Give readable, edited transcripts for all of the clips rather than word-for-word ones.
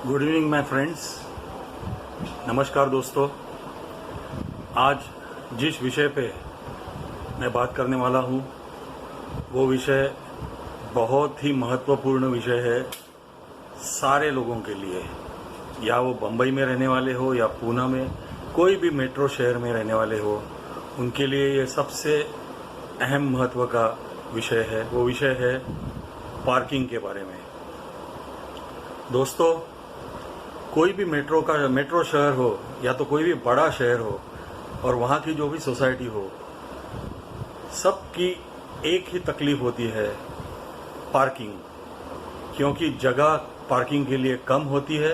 Good evening my friends. नमस्कार दोस्तों। आज जिस विषय पे मैं बात करने वाला हूँ वो विषय बहुत ही महत्वपूर्ण विषय है सारे लोगों के लिए, या वो बम्बई में रहने वाले हो या पूना में, कोई भी मेट्रो शहर में रहने वाले हो, उनके लिए ये सबसे अहम महत्व का विषय है। वो विषय है पार्किंग के बारे में। दोस्तों, कोई भी मेट्रो शहर हो या तो कोई भी बड़ा शहर हो और वहाँ की जो भी सोसाइटी हो, सबकी एक ही तकलीफ होती है, पार्किंग। क्योंकि जगह पार्किंग के लिए कम होती है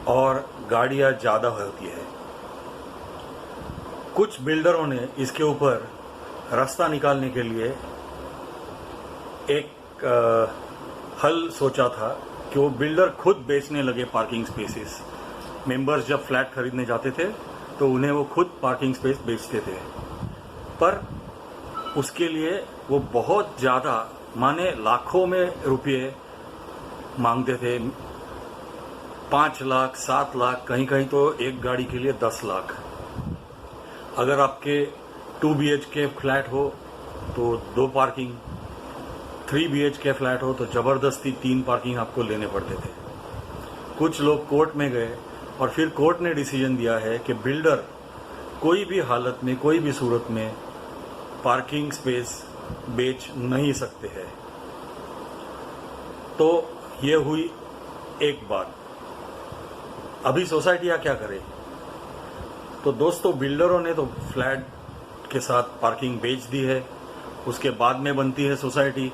और गाड़ियाँ ज़्यादा होती है। कुछ बिल्डरों ने इसके ऊपर रास्ता निकालने के लिए एक हल सोचा था कि वो बिल्डर खुद बेचने लगे पार्किंग स्पेसेस। मेंबर्स जब फ्लैट खरीदने जाते थे तो उन्हें वो खुद पार्किंग स्पेस बेचते थे, पर उसके लिए वो बहुत ज़्यादा, माने लाखों में रुपये मांगते थे। 5 लाख, 7 लाख, कहीं कहीं तो एक गाड़ी के लिए 10 लाख। अगर आपके 2 BHK फ्लैट हो तो 2 पार्किंग, 3 BHK फ्लैट हो तो ज़बरदस्ती 3 पार्किंग आपको लेने पड़ते थे। कुछ लोग कोर्ट में गए और फिर कोर्ट ने डिसीजन दिया है कि बिल्डर कोई भी हालत में, कोई भी सूरत में पार्किंग स्पेस बेच नहीं सकते हैं। तो ये हुई एक बात। अभी सोसाइटियाँ क्या करें? तो दोस्तों, बिल्डरों ने तो फ्लैट के साथ पार्किंग बेच दी है, उसके बाद में बनती है सोसाइटी।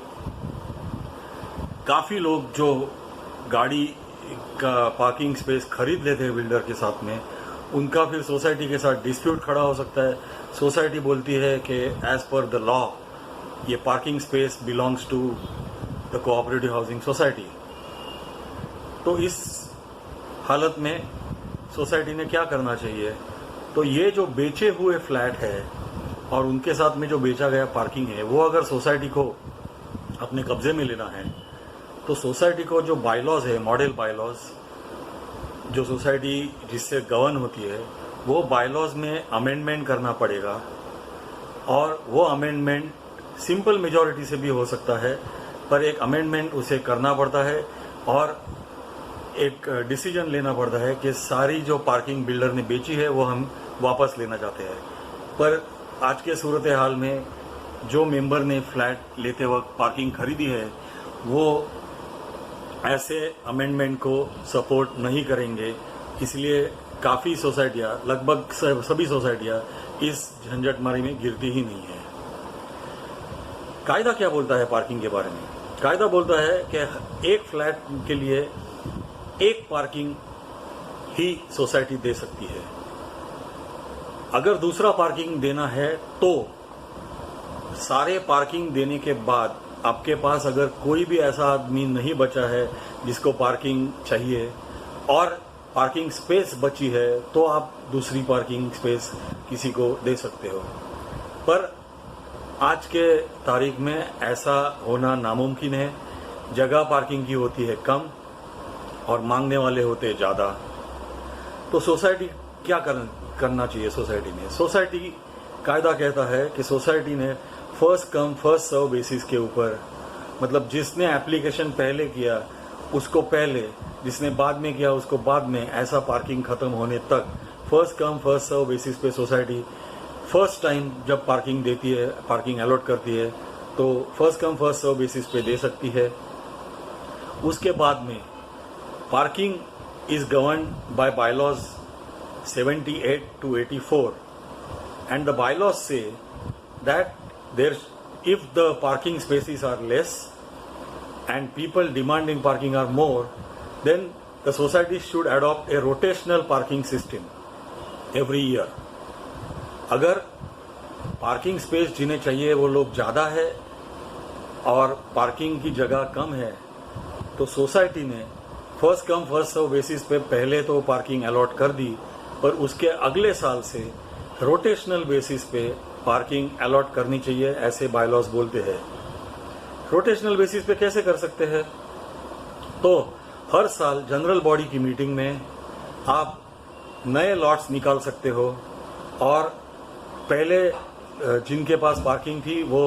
काफ़ी लोग जो गाड़ी का पार्किंग स्पेस खरीद लेते हैं बिल्डर के साथ में, उनका फिर सोसाइटी के साथ डिस्प्यूट खड़ा हो सकता है। सोसाइटी बोलती है कि एज पर द लॉ ये parking space belongs to the cooperative housing society. तो इस हालत में सोसाइटी ने क्या करना चाहिए? तो ये जो बेचे हुए फ्लैट है और उनके साथ में जो बेचा गया पार्किंग है, वो अगर सोसाइटी को अपने कब्जे में लेना है तो सोसाइटी को जो बायलॉज है, मॉडल बायलॉज, जो सोसाइटी जिससे गवर्न होती है, वो बायलॉज में अमेंडमेंट करना पड़ेगा। और वो अमेंडमेंट सिंपल मेजॉरिटी से भी हो सकता है, पर एक अमेंडमेंट उसे करना पड़ता है और एक डिसीजन लेना पड़ता है कि सारी जो पार्किंग बिल्डर ने बेची है वो हम वापस लेना चाहते हैं। पर आज के सूरत हाल में जो मेंबर ने फ्लैट लेते वक्त पार्किंग खरीदी है, वो ऐसे अमेंडमेंट को सपोर्ट नहीं करेंगे। इसलिए काफ़ी सोसाइटियाँ, लगभग सभी सोसाइटियाँ इस झंझटमारी में गिरती ही नहीं है। कायदा क्या बोलता है पार्किंग के बारे में? कायदा बोलता है कि एक फ्लैट के लिए एक पार्किंग ही सोसाइटी दे सकती है। अगर दूसरा पार्किंग देना है तो सारे पार्किंग देने के बाद आपके पास अगर कोई भी ऐसा आदमी नहीं बचा है जिसको पार्किंग चाहिए और पार्किंग स्पेस बची है, तो आप दूसरी पार्किंग स्पेस किसी को दे सकते हो। पर आज के तारीख में ऐसा होना नामुमकिन है। जगह पार्किंग की होती है कम और मांगने वाले होते ज़्यादा। तो सोसाइटी क्या करना चाहिए? सोसाइटी कायदा कहता है कि सोसाइटी ने first come first serve basis के ऊपर, मतलब जिसने एप्लीकेशन पहले किया उसको पहले, जिसने बाद में किया उसको बाद में, ऐसा पार्किंग खत्म होने तक first come first serve basis पे सोसाइटी फर्स्ट टाइम जब पार्किंग देती है, पार्किंग अलॉट करती है, तो first come first serve basis पे दे सकती है। उसके बाद में parking is governed by bylaws 78 to 84, and the bylaws say that if the parking spaces are less and people demanding parking are more, then the society should adopt a rotational parking system every year. अगर parking space जिन्हें चाहिए वो लोग ज़्यादा है और parking की जगह कम है, तो सोसाइटी ने first come first serve basis पे पहले तो पार्किंग अलॉट कर दी, पर उसके अगले साल से रोटेशनल बेसिस पे पार्किंग अलॉट करनी चाहिए, ऐसे बायलॉज बोलते हैं। रोटेशनल बेसिस पे कैसे कर सकते हैं? तो हर साल जनरल बॉडी की मीटिंग में आप नए लॉट्स निकाल सकते हो और पहले जिनके पास पार्किंग थी वो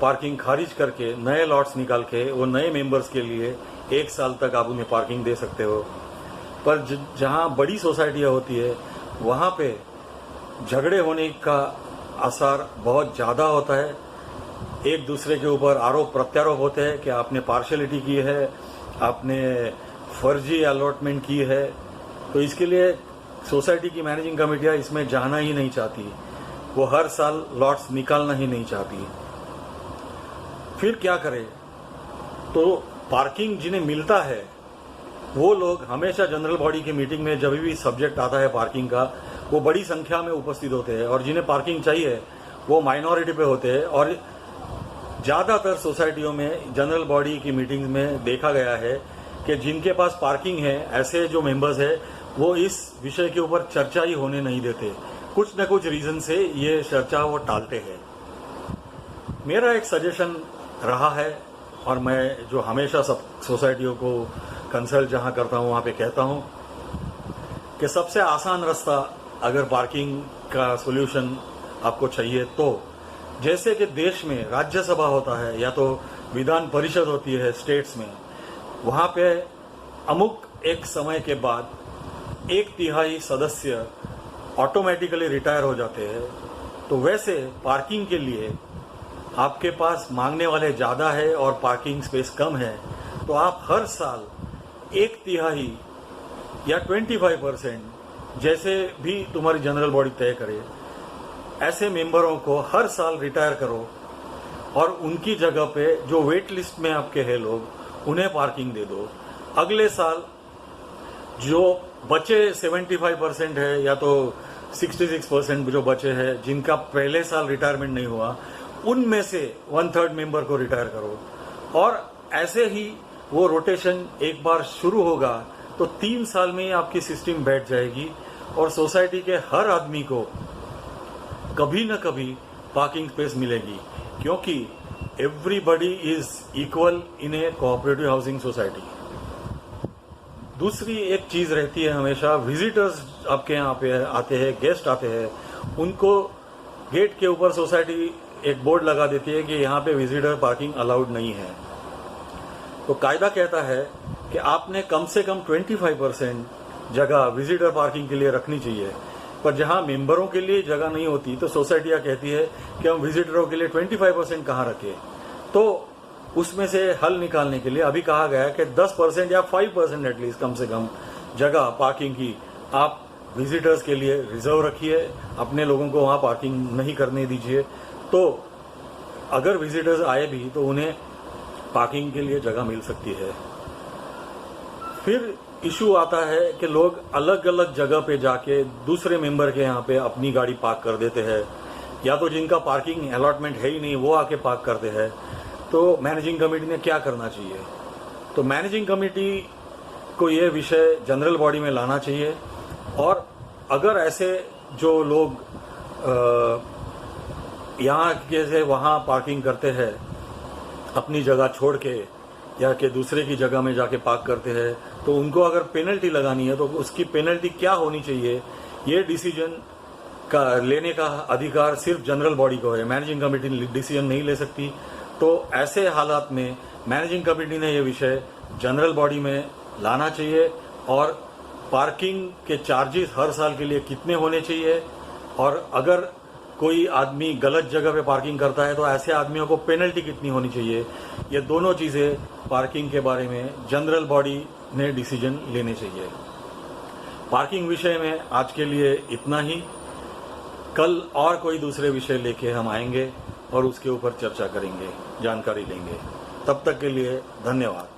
पार्किंग खारिज करके नए लॉट्स निकाल के वो नए मेंबर्स के लिए 1 साल तक आप उन्हें पार्किंग दे सकते हो। पर जहां बड़ी सोसाइटियां होती है वहां पे झगड़े होने का आसार बहुत ज़्यादा होता है। एक दूसरे के ऊपर आरोप प्रत्यारोप होते हैं कि आपने पार्शलिटी की है, आपने फर्जी अलॉटमेंट की है। तो इसके लिए सोसाइटी की मैनेजिंग कमेटियां इसमें जाना ही नहीं चाहती, वो हर साल लॉट्स निकालना ही नहीं चाहती। फिर क्या करें? तो पार्किंग जिन्हें मिलता है वो लोग हमेशा जनरल बॉडी की मीटिंग में जब भी सब्जेक्ट आता है पार्किंग का, वो बड़ी संख्या में उपस्थित होते हैं, और जिन्हें पार्किंग चाहिए वो माइनॉरिटी पे होते हैं। और ज्यादातर सोसाइटियों में जनरल बॉडी की मीटिंग में देखा गया है कि जिनके पास पार्किंग है, ऐसे जो मेंबर्स है वो इस विषय के ऊपर चर्चा ही होने नहीं देते। कुछ न कुछ रीजन से ये चर्चा वो टालते हैं। मेरा एक सजेशन रहा है, और मैं जो हमेशा सब सोसाइटियों को कंसल्ट जहां करता हूं वहां पे कहता हूं कि सबसे आसान रास्ता अगर पार्किंग का सोल्यूशन आपको चाहिए तो, जैसे कि देश में राज्यसभा होता है या तो विधान परिषद होती है स्टेट्स में, वहां पे अमुक एक समय के बाद 1/3 सदस्य ऑटोमेटिकली रिटायर हो जाते हैं। तो वैसे पार्किंग के लिए आपके पास मांगने वाले ज्यादा है और पार्किंग स्पेस कम है, तो आप हर साल 1/3 या 25% जैसे भी तुम्हारी जनरल बॉडी तय करे, ऐसे मेंबरों को हर साल रिटायर करो और उनकी जगह पे जो वेट लिस्ट में आपके हैं लोग, उन्हें पार्किंग दे दो। अगले साल जो बचे 75% है या तो 66% जो बचे हैं जिनका पहले साल रिटायरमेंट नहीं हुआ, उनमें से 1/3 मेंबर को रिटायर करो। और ऐसे ही वो रोटेशन एक बार शुरू होगा तो 3 साल में ही आपकी सिस्टम बैठ जाएगी और सोसाइटी के हर आदमी को कभी न कभी पार्किंग स्पेस मिलेगी, क्योंकि everybody is equal in A cooperative housing society. दूसरी एक चीज रहती है, हमेशा विजिटर्स आपके यहाँ पे आते हैं, गेस्ट आते हैं, उनको गेट के ऊपर सोसाइटी एक बोर्ड लगा देती है कि यहाँ पे विजिटर पार्किंग अलाउड नहीं है। तो कायदा कहता है कि आपने कम से कम 25% जगह विजिटर पार्किंग के लिए रखनी चाहिए। पर जहां मेंबरों के लिए जगह नहीं होती तो सोसाइटियां कहती है कि हम विजिटरों के लिए 25% कहां रखें। तो उसमें से हल निकालने के लिए अभी कहा गया है कि 10% या 5% एटलीस्ट कम से कम जगह पार्किंग की आप विजिटर्स के लिए रिजर्व रखिए, अपने लोगों को वहां पार्किंग नहीं करने दीजिए। तो अगर विजिटर्स आए भी तो उन्हें पार्किंग के लिए जगह मिल सकती है। फिर इशू आता है कि लोग अलग अलग जगह पे जाके दूसरे मेंबर के यहाँ पे अपनी गाड़ी पार्क कर देते हैं, या तो जिनका पार्किंग अलॉटमेंट है ही नहीं वो आके पार्क करते हैं। तो मैनेजिंग कमेटी ने क्या करना चाहिए? तो मैनेजिंग कमेटी को ये विषय जनरल बॉडी में लाना चाहिए, और अगर ऐसे जो लोग यहाँ के से वहाँ पार्किंग करते हैं अपनी जगह छोड़ के, या कि दूसरे की जगह में जाके पार्क करते हैं, तो उनको अगर पेनल्टी लगानी है तो उसकी पेनल्टी क्या होनी चाहिए, ये डिसीजन का लेने का अधिकार सिर्फ जनरल बॉडी को है। मैनेजिंग कमेटी डिसीजन नहीं ले सकती। तो ऐसे हालात में मैनेजिंग कमेटी ने यह विषय जनरल बॉडी में लाना चाहिए, और पार्किंग के चार्जेस हर साल के लिए कितने होने चाहिए, और अगर कोई आदमी गलत जगह पे पार्किंग करता है तो ऐसे आदमियों को पेनल्टी कितनी होनी चाहिए, ये दोनों चीजें पार्किंग के बारे में जनरल बॉडी ने डिसीजन लेने चाहिए। पार्किंग विषय में आज के लिए इतना ही। कल और कोई दूसरे विषय लेके हम आएंगे और उसके ऊपर चर्चा करेंगे, जानकारी लेंगे। तब तक के लिए धन्यवाद।